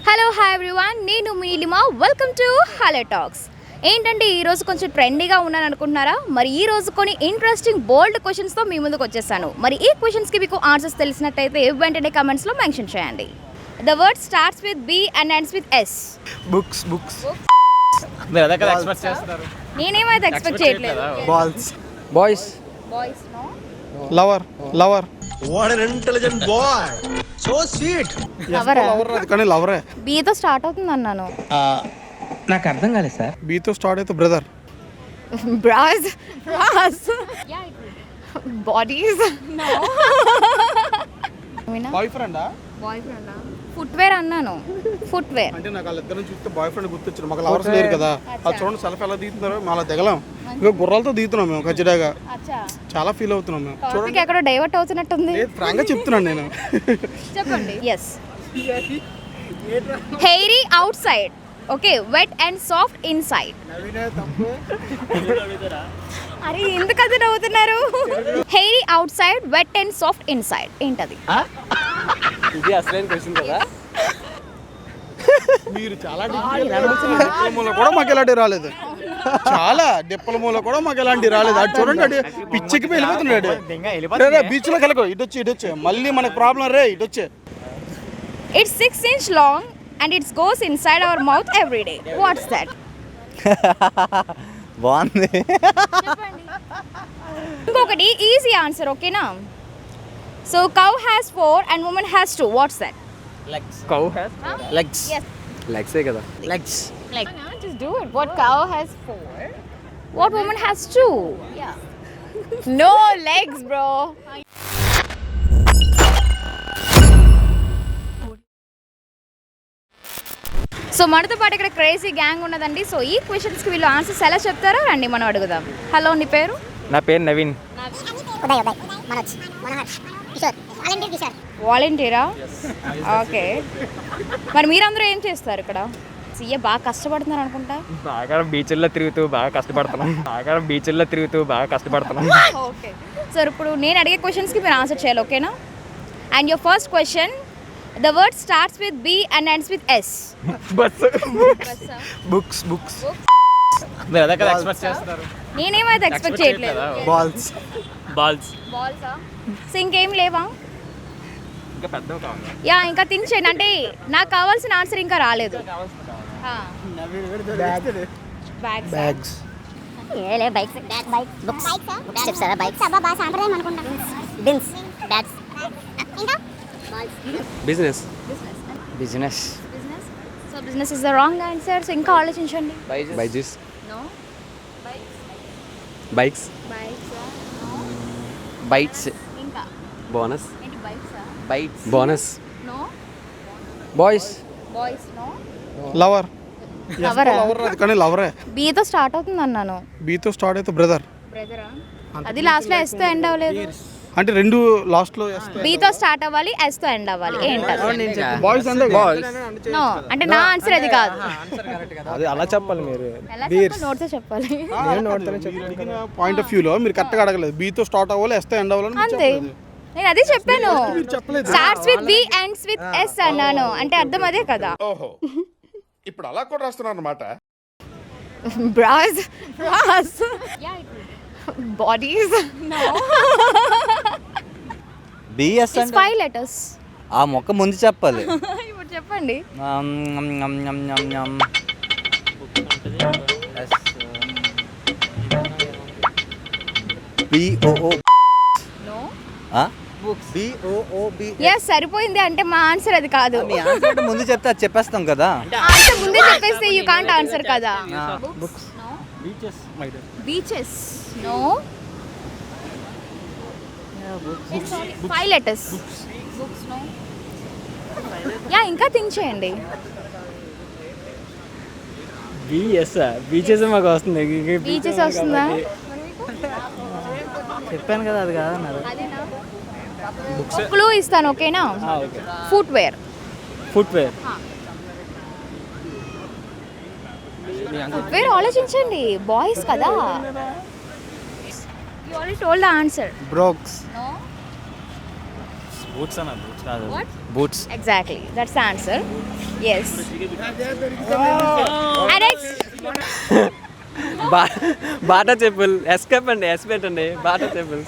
Hello hi everyone, నేను మీ Neelima. Welcome to hello talks. ఏంటంటే ఈరోజు కొంచెం ట్రెండీగా ఉన్నాను అనుకుంటున్నారా? మరి ఈ రోజు కొన్ని ఇంట్రెస్టింగ్ బోల్డ్ క్వశ్చన్స్తో మీ ముందుకు వచ్చేసాను. మరి ఈ క్వశ్చన్స్కి మీకు ఆన్సర్స్ తెలిసినట్టయితే వెంటనే కమెంట్స్లో మెన్షన్ చేయండి. The word starts with B and ends with S. Books books నేనేమైతే ఎక్స్పెక్ట్ చేయట్లేదు. Balls boys boys no. Lover lover what an intelligent boy, so sweet. లవరా? లవర్ అది కానీ లవరే. బీతో స్టార్ట్ అవుతుంది అన్నాను. నాకు అర్థం కాలేదు సార్. బీతో స్టార్ట్ అయితే brother. Bras bras bodies no. Boy ఫ్రెండా? బాయ్ ఫ్రెండా? ఫుట్వేర్ అన్నాను. ఫుట్వేర్ అంటే నాకు వాళ్ళిద్దరిని చూస్తే బాయ్ ఫ్రెండ్ గుర్తొచ్చారు. మాకు లవర్స్ లేరు కదా. అది చూడండి సెల్ఫ్ ఎలా దిగుతున్నారు. మళ్ళీ దిగలేం. ఇంకా గుర్రాలతో దిగుతున్నాం మేము ఖచ్చితంగా. చాలా ఫీల్ అవుతున్నాం మేము. టాపిక్ ఎక్కడో డైవర్ట్ అవుతున్నట్టుంది. ఫ్రాంక్ గా చెప్తున్నాను నేను. చెప్పండి. Yes. Hairy outside, okay, wet and soft inside. అరే ఎందుకు అది నవ్వుతున్నారు? Hairy outside, wet and soft inside ఏంటది? ఇది అసలైన క్వశ్చన్ కదా. మీరు చాలా డిప్లొమాలో కూడా మాకు ఎలాంటివి రాలేదు. చాలా డిప్లొమాలో కూడా మాకు ఎలాంటివి రాలేదు. అది చూడండి, అటు పిచ్చికి వెళ్ళిపోతున్నాడు. బీచ్ లో కలగో ఇటు వచ్చి మళ్ళీ మనకు ప్రాబ్లం రే. ఇటు వచ్చే it's 6 inch long and it goes inside our mouth every day. What's that? బాగుంది. ఇంకొకటి ఈజీ ఆన్సర్, ఓకేనా? So cow has 4 and woman has 2. What's that? Legs. Cow has legs. Yes. లెగ్సే కదా. Legs. Like, just do it. What cow has 4? What woman has 2? Yeah. No legs, bro. So మనతో పాటు ఇక్కడ crazy gang ఉన్నదండి. So ఈ క్వశ్చన్స్కి వీళ్ళు answers ఎలా చెప్తారో రండి మనం అడుగుదాం. హలో, నీ పేరు? నా పేరు నవీన్. వాలంటీరా? ఓకే. మరి మీరందరూ ఏం చేస్తారు ఇక్కడ? సీఏ బాగా కష్టపడుతున్నారు అనుకుంటా. బాగా బీచ్ల్లో తిరుగుతూ బాగా కష్టపడుతున్నాం. ఓకే. సో ఇప్పుడు నేను అడిగే క్వశ్చన్స్కి మీరు ఆన్సర్ చేయాలి, ఓకేనా? And your first question, the word starts with B and ends with S. Books books నేనేమైతే ఎక్స్పెక్ట్ చేయట్లేదు. Balls balls. బాల్సా? సో ఇంకేం లేవా? ఇంకా పెద్దవి కావాలి. యా, ఇంకా తినేయండి. అంటే నాకు కావాల్సిన ఆన్సర్ ఇంకా రాలేదు. బ్యాగ్స్ ఏలే బైక్స్ బైక్ బుక్స్ బుక్స్ చెప్తారా? బైక్స్ అబ్బా బాగా సాంప్రదాయం అనుకుంటా. బిన్స్ బ్యాగ్స్ ఇంకా balls. Business. Business. So business is the wrong answer. So ఇంకా ఆలోచించండి. బైజెస్. నో. బైక్స్. బైట్స్. ఇంకా బోనస్. ఏంటి? బైక్సా? Bites. Bonus. No. Boys. Boys no. Lover. లవరా? లవర్ అది కానీ లవరే. బీతో స్టార్ట్ అవుతుంది అన్నాను. బీతో స్టార్ట్ అయితే బ్రదర్. బ్రదరా? అది లాస్ట్లో ఎస్తో ఎండ్ అవ్వలేదు. అంటే రెండు లాస్ట్ లో బీతో స్టార్ట్ అవ్వాలి, ఎస్తో ఎండ్ అవ్వాలి. ఏంటది? బాయ్స్ అంటే నో. అంటే నా ఆన్సర్ అది కాదు. అది అలా చెప్పాలి మీరు. ఎలా చెప్పాలి? నోట్తో చెప్పాలి. పాయింట్ ఆఫ్ వ్యూలో మీరు కరెక్ట్గా అడగలేదు. బీతో స్టార్ట్ అవ్వాలి, ఎస్తో ఎండ్ అవ్వాలి. అంతే, నేను అదే చెప్పాను. చెప్పలేదు. Starts with B ends with S అన్నాను. అంటే అర్థం అదే కదా. ఓహో, ఇప్పుడు అలా కూడా రాస్తున్నారు అన్నమాట. Bras bras bodies no. B S it's 5 letters. ఆ మొక్క ముందు చెప్పాలి. ఇప్పుడు చెప్పండి. నో. ఎస్, సరిపోయింది. అంటే మా ఆన్సర్ అది కాదు. మీ ఆన్సర్ ముందు చెప్తే అది చెప్పేస్తాం కదా. ఆన్సర్ ముందే చెప్పేస్తే యూ కాంట్ ఆన్సర్ కదా. Books. Beaches no. 5 letters. Books no. Yeah, ఇంకా థింక్ చేయండి. బిఎస్. బీచెస్ మాకు వస్తుంది. బీచెస్ వస్తుందా? చెప్పాను కదా, అది కాదన్నారు. క్లూ ఇస్తాను, ఓకేనా? ఫుట్వేర్. ఫుట్వేర్. ఫుట్వేర్ ఆలోచించండి. బాయ్స్ కదా. You already told the answer. బ్రోక్స్. No. Boots అన్న బూట్స్ కాదు What? Boots Exactly. That's the answer. Yes. And next. Bata చెప్పులు ఎస్కేప్ అండి ఎస్ పెట్టండి బాటా చెప్పులు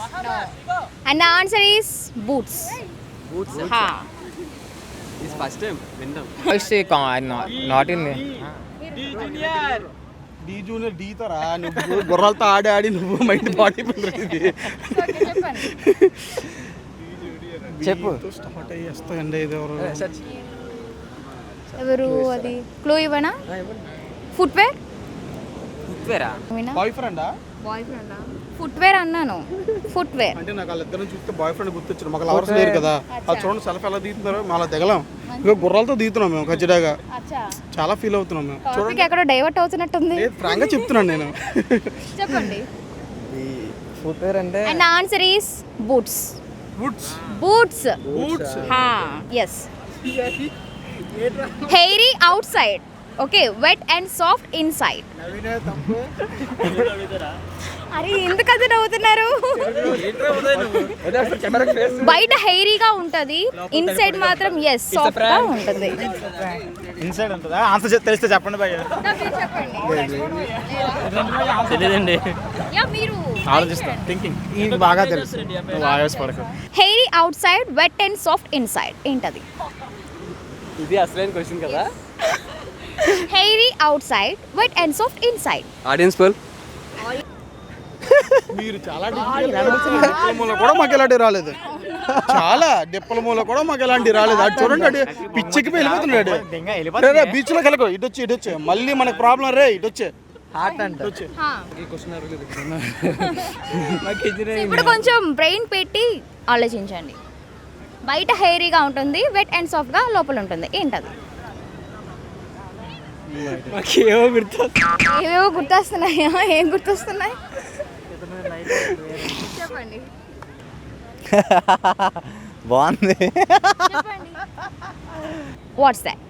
And the answer is boots. Boots Ha. ఇది first time విందాం not in D junior డీతో రా నువ్వు గుర్రాలతో ఆడి ఆడి నువ్వు మైండ్ బాడీ ఇది చెప్పు. స్టార్ట్ అయ్యి వస్తాయండి ఇది ఎవరు ఎవరు అది క్లూ ఇవ్వనా? ఫుట్వేర్ ఫుట్వేరా బాయ్ ఫ్రెండా బాయ్ ఫ్రెండా? ఫుట్వేర్ అన్నాను. ఫుట్వేర్. అంటే నాకు వాళ్ళిద్దరిని చూస్తే బాయ్ ఫ్రెండ్ గుర్తొచ్చారు మాకు లవర్స్ లేరు కదా అది చూడండి సెల్ఫ్ ఎలా దిగుతున్నారో మళ్ళీ దిగలేం ఇంకా గుర్రాలతో దిగుతున్నాం మేము ఖచ్చితంగా అచ్చా. చాలా ఫీల్ అవుతున్నాం మేము టాపిక్ ఎక్కడో డైవర్ట్ అవుతున్నట్టుంది. లేదు ఫ్రాంక్గా చెప్తున్నాను నేను చెప్పండి. ఫుట్వేర్ అంటే And the answer is boots. Boots Boots. Boots Ha. Yes. Hairy outside. Okay. Wet and soft inside. అరే ఎందుకది నవ్వుతున్నారు? బయట హెయిరీగా ఉంటది, ఇన్సైడ్ మాత్రం ఎస్ సాఫ్ట్ గా ఉంటుంది. ఇన్సైడ్ ఉంటుందా? ఆన్సర్ తెలిస్తే చెప్పండి భయ్య. తెలియదండి యా మీరు ఆలోచిస్తాం థింకింగ్ ఇది బాగా తెలుసు వాయిస్ పడక hairy outside wet and soft inside ఏంటది? ఇది అసలైన క్వశ్చన్ కదా. Hairy outside wet and soft inside. Audience poll మీరు చాలా డిప్లొమాలో కూడా మాకు ఇలాంటివి రాలేదు చాలా డిప్లొమాలో కూడా మాకు ఇలాంటివి రాలేదు అది చూడండి అటు పిచ్చికి వెళ్ళిపోతున్నాడు బీచ్ లో కలకో ఇటు వచ్చి మళ్ళీ మనకు ప్రాబ్లం రే ఇటు వచ్చే హార్ట్ అంట ఇప్పుడు కొంచెం బ్రెయిన్ పెట్టి ఆలోచించండి. బయట హెయిరీగా ఉంటుంది, వెట్ అండ్ సాఫ్ట్ గా లోపల ఉంటుంది ఏంటది? ఏమో గుర్తు ఏవేవో గుర్తొస్తున్నాయా? ఏం గుర్తొస్తున్నాయి చెప్పండి. బాగుంది. చెప్పండి. What's that?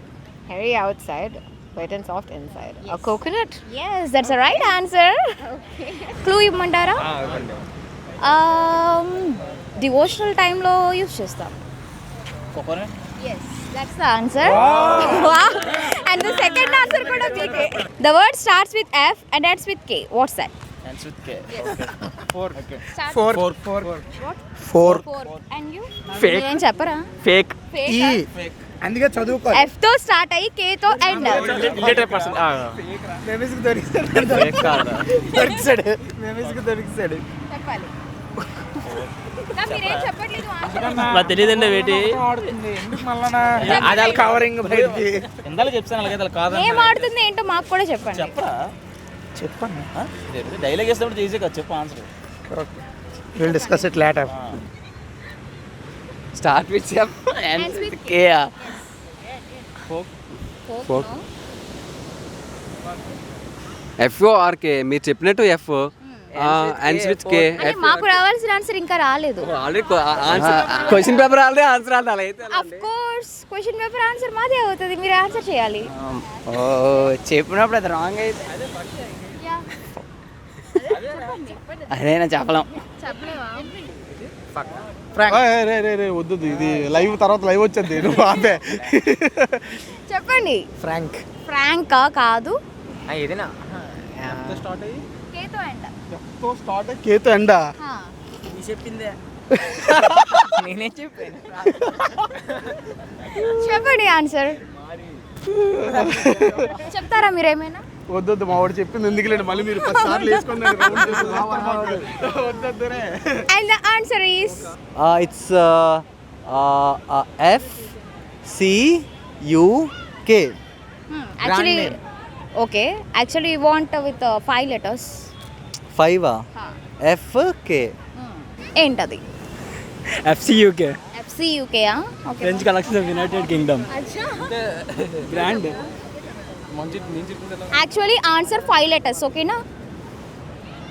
Hairy outside, wet and soft inside. A coconut? Yes, that's the right answer. Clue ఇవ్వమంటారా? డివోషనల్ టైంలో యూస్ చేస్తాం. Yes, that's the answer. Wow. And the second answer కూడా మీకే. The word starts with F and ends with K. What's that? ends with K. Four. Four And you? Fake. ఏం చెప్పరా? Fake Fake. అందుకే చదువుకో. F తో start అయ్యి K తో end. Related person మేమిస్కి దొరికిసాడు. ఫేక్ కాదా దొరికిసాడు. మేమిస్కి దొరికిసాడు. చెప్పాలి. నా మీరేం చెప్పట్లేదు answer. నాకు తెలియదండి వేటి ఎందుకు మళ్ళా అది వాళ్ళ కవరింగ్ బయటికి ఎందాలో చెప్తాను అలాగే కాదు ఏం ఆడుతుంది ఏంటో మాకు కూడా చెప్పండి. చెప్పరా చెప్పండి. డైలాగ్ వేసినప్పుడు ఈజీ కదా చెప్పు answer. Will discuss it later. Start with F Ends with K Folk. FORK మీరు చెప్పినట్టు ఎఫ్ అండ్స్ విత్ కే అంటే మాకు రావాల్సిన ఆన్సర్ ఇంకా రాలేదు. Already answer question paper already answer అలా అయితే of course question paper answer మాదే అవుతుంది, మీరు ఆన్సర్ చేయాలి. ఓ చెప్పినప్పుడు అది రాంగ్ అయితే అదేనా చెప్పలేం. చెప్పలేవా? రే రే రే వద్దు ఇది లైవ్ తర్వాత లైవ్ వచ్చేది నువ్వు ఆపే చెప్పండి. ఫ్రాంక్. ఫ్రాంకా కాదు. ఏదైనా కేతో ఎండ్. స్టార్ట్ కేతో ఎండా చెప్పిందే నేనే చెప్పాను. చెప్పండి ఆన్సర్. చెప్తారా మీరేమైనా? వద్దొద్దు మా వాడు చెప్పింది ఎందుకులేండి మళ్ళీ మీరు 10 సార్లు వేసుకున్నారు వద్దొద్దురే. And the answer is it's FCUK. Actually okay actually you want with 5 letters. 5 FK. ఏంటది? FCUK FCUK. Okay. French collection of United Kingdom. Brand actually answer 5 letters. ఓకేనా?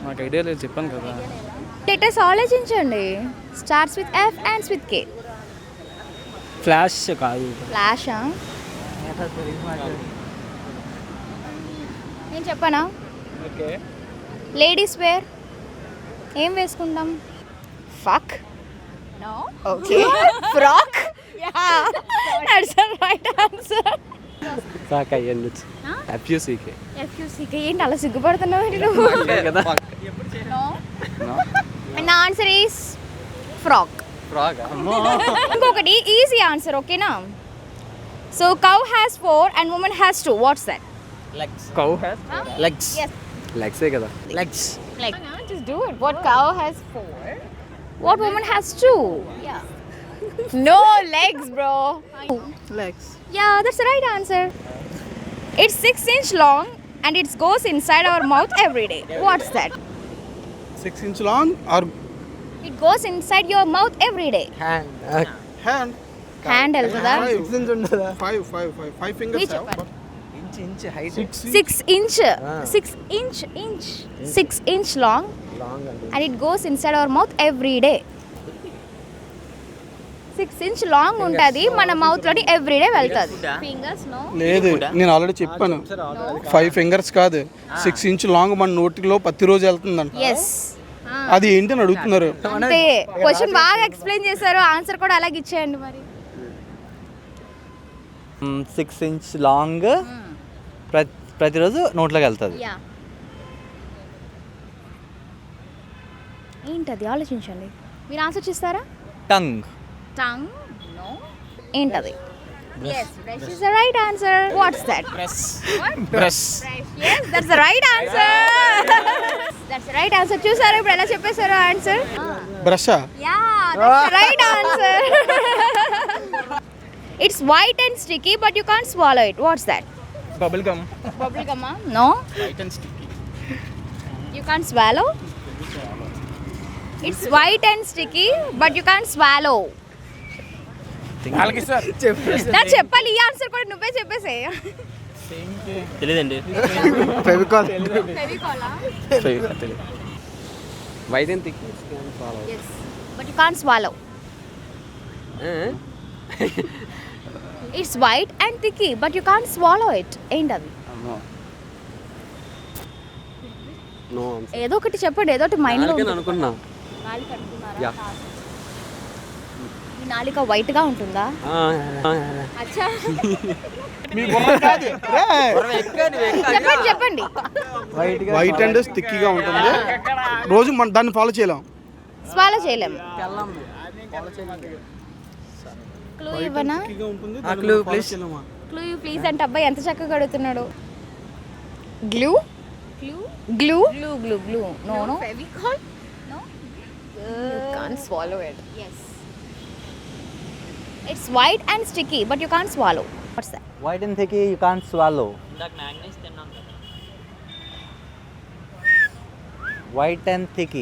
నాకు ఐడియా లేదు చెప్పాను కదా. లెటర్స్ ఆలోచించండి. Starts with F ends with K. Flash కాదు. ఫ్లాషా? నేను చెప్పనా? ఓకే లేడీస్ వేర్ ఏం వేసుకుంటాం? Fuck. No. Okay. Frock? Yeah. That's the right answer. సాకా అయ్యొచ్చు FUCK. FUCK ఏంటి అలా సిగ్గుపడుతున్నావు నువ్వు? కదా No. And the answer is frog. Frog. ఇంకొకటి ఈజీ ఆన్సర్ ఓకేనా. So cow has 4 and woman has 2. What's that? Cow has legs. Yes. లెగ్సే కదా. Legs. Like Just do it. What cow has 4? what woman has 2? Yeah. No legs, bro. Legs. Yeah, that's the right answer. It's 6 inch long and it goes inside our mouth every day. What's that? 6 inch long or It goes inside your mouth every day. Hand. hand? Hand వెళ్తుందా? 5 fingers మీరు have, చెప్పండి. Inch height. 6 inch. 6 inch long and it goes inside our mouth every day. 6 inch long ఉంటుంది మన mouth లోని every day వెళ్తుంది. Fingers no. లేదు నేను already చెప్పాను 5 ఫింగర్స్ కాదు 6 ఇంచ్ లాంగ్ మన నోటిలో ప్రతిరోజు వెళ్తుందంట. ఎస్. అది ఏంటి అని అడుగుతున్నారు. అంతే. క్వశ్చన్ బాగా ఎక్స్ప్లెయిన్ చేశారు, ఆన్సర్ కూడా అలాగే ఇచ్చేయండి మరి. 6 inch లాంగ్ ప్రతిరోజు నోట్లోకి వెళ్తుంది. యా. ఏంటది ఆలోచించండి. మీరు ఆన్సర్ చేస్తారా? టంగ్. Tongue no. ఏంటది? Yes, brush is the right answer. What's that? Brush. What? Brush. Yes, that's the right answer. That's the right answer. చూసారా ఇప్పుడు ఎలా చెప్పేశారో answer? బ్రషా? Yeah, that's the right answer. It's white and sticky but you can't swallow it. What's that? Bubble gum. Bubble gum? No. White and sticky. You can't swallow? It's white and sticky but you can't swallow. అలాగే sir. నా చెప్పాలి ఈ answer కూడా నువ్వే చెప్పేసే. తెలియదండి. ఫెవికాల్. ఫెవికాలా? White and thick. Yes. But you can't swallow. It's white and thicky but you can't swallow it. ఏంటది? నో. ఏదో ఒకటి చెప్పండి, ఏదో ఒకటి మైండ్ లో నాలుకని అనుకున్నా. నాలుక అనుకున్నారా? యా. ఈ నాలుక వైట్ గా ఉంటుందా? అచ్చా. మీ బుర్ర కాదు. చెప్పండి చెప్పండి. వైట్ అండ్ స్టిక్కీగా ఉంటుంది. రోజు మనం దాన్ని ఫాలో చేయలేం. స్వాలో చేయలేము. క్లూ ఇవ్వనా? స్టిక్కీగా ఉంటుంది. ఆ clue, please. క్లూ ప్లీజ్ అంటే అబ్బాయి ఎంత చక్కగా అడుగుతున్నాడు. Glue? Glue? Glue? Glue, glue, glue. No, no. Fevicol? No. You can't swallow it. Yes. It's white and sticky, but you can't swallow. What's that? White and thick you can't swallow. White and thick.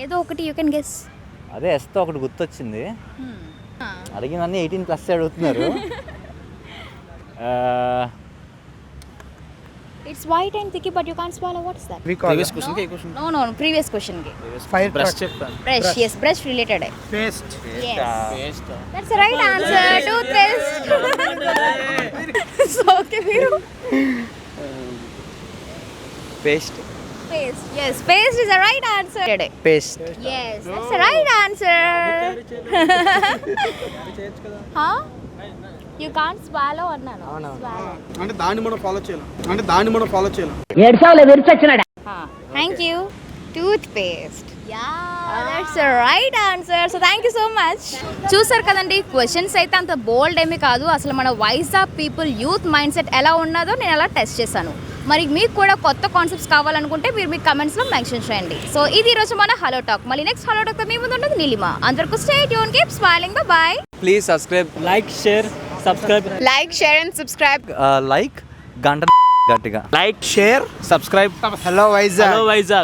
ఏదో ఒకటి you can guess. అదే ఎస్తో ఒకటి గుర్తొచ్చింది. అడిగినవన్నీ 18+ అడుగుతున్నారు. It's white and thicky, but you can't swallow. What's that? Previous question కి question. No, no, no. Previous question ki. Fire Brush చెప్పాను. Brush. Yes, brush related. Paste. Yes. Paste. That's the right answer. Toothpaste. So, okay, Viru. Paste. Paste. Yes, paste is the right answer. Paste. Yes, that's the right answer. Huh? You can't swallow అన్నాను. Swallow. అంటే దాన్ని మనం follow చేయలేం. Thank you. Toothpaste. Yeah, that's the right answer. So thank you so much. చూసారు కదండి, questions అయితే అంత బోల్డ్ ఏమీ కాదు. అసలు మన Vizag people youth mind set ఎలా ఉన్నదో నేను అలా టెస్ట్ చేశాను. మరి మీకు కూడా కొత్త కాన్సెప్ట్స్ కావాలనుకుంటే మీరు మీ కమెంట్స్లో మెన్షన్ చేయండి. సో ఇది ఈరోజు మన హలో టాక్. మళ్ళీ నెక్స్ట్ హలో టాక్తో మీ ముందు ఉంటుంది నీలిమా. అందరికీ stay tune, keep smiling, by. Please subscribe. Like, share, subscribe. Like, share and subscribe. Like గంట గట్టిగా. Like, share, subscribe. Hello, Vizag. Hello, Vizag.